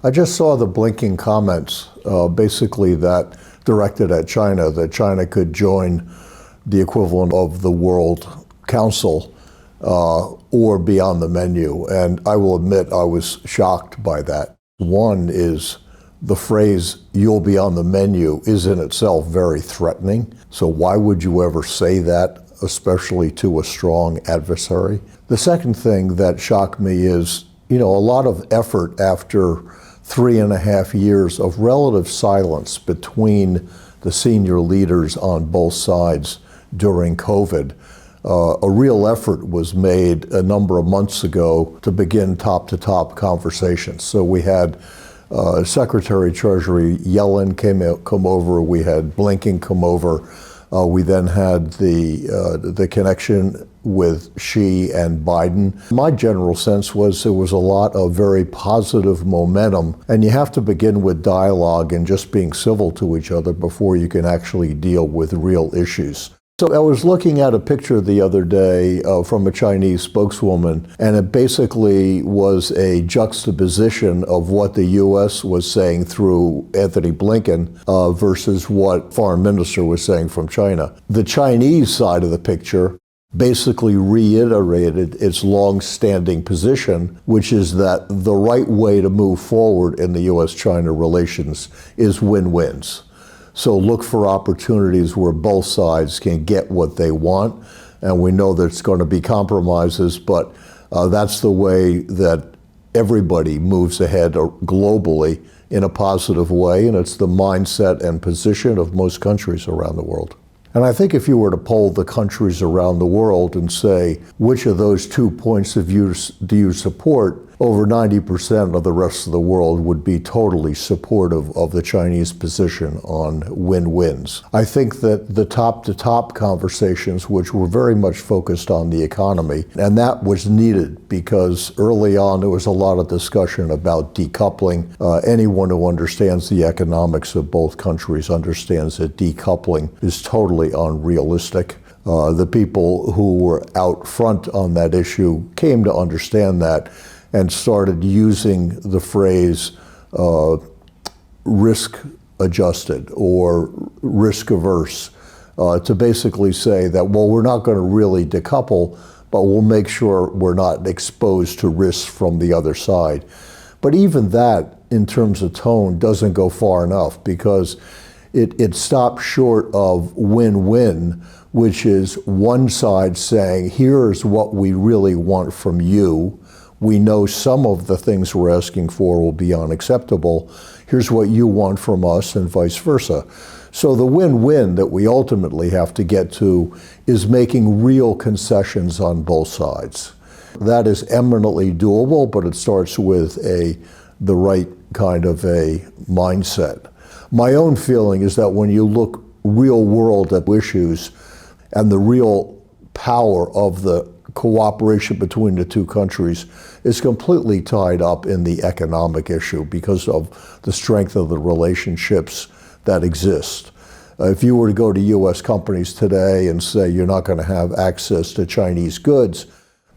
I just saw the blinking comments, basically that directed at China, that China could join the equivalent of the World Council or be on the menu. And I will admit I was shocked by that. One is the phrase, "you'll be on the menu," is in itself very threatening. So why would you ever say that, especially to a strong adversary? The second thing that shocked me is, a lot of effort after 3.5 years of relative silence between the senior leaders on both sides during COVID. A real effort was made a number of months ago to begin top-to-top conversations. So we had Secretary Treasury Yellen come over, we had Blinken come over, we then had the connection with Xi and Biden. My general sense was there was a lot of very positive momentum, and you have to begin with dialogue and just being civil to each other before you can actually deal with real issues. So I was looking at a picture the other day from a Chinese spokeswoman, and it basically was a juxtaposition of what the U.S. was saying through Anthony Blinken versus what Foreign Minister was saying from China. The Chinese side of the picture basically reiterated its long-standing position, which is that the right way to move forward in the U.S.-China relations is win-wins. So look for opportunities where both sides can get what they want, and we know there's going to be compromises, but that's the way that everybody moves ahead globally in a positive way, and it's the mindset and position of most countries around the world. And I think if you were to poll the countries around the world and say, which of those 2 points of view do you support, over 90% of the rest of the world would be totally supportive of the Chinese position on win-wins. I think that the top-to-top conversations, which were very much focused on the economy, and that was needed because early on there was a lot of discussion about decoupling. Anyone who understands the economics of both countries understands that decoupling is totally unrealistic. The people who were out front on that issue came to understand that and started using the phrase risk-adjusted or risk-averse to basically say that, well, we're not going to really decouple, but we'll make sure we're not exposed to risks from the other side. But even that, in terms of tone, doesn't go far enough because it stops short of win-win, which is one side saying, here's what we really want from you. We know some of the things we're asking for will be unacceptable. Here's what you want from us, and vice versa. So the win-win that we ultimately have to get to is making real concessions on both sides. That is eminently doable, but it starts with the right kind of a mindset. My own feeling is that when you look real world at issues and the real power of the cooperation between the two countries is completely tied up in the economic issue because of the strength of the relationships that exist. If you were to go to U.S. companies today and say you're not going to have access to Chinese goods,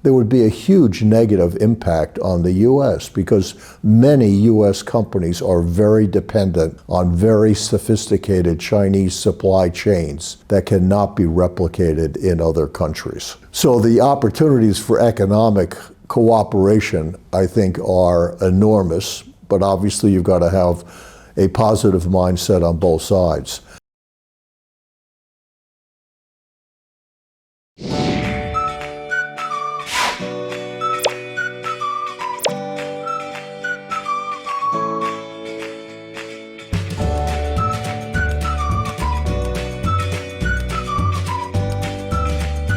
there would be a huge negative impact on the U.S. because many U.S. companies are very dependent on very sophisticated Chinese supply chains that cannot be replicated in other countries. So the opportunities for economic cooperation, I think, are enormous, but obviously you've got to have a positive mindset on both sides.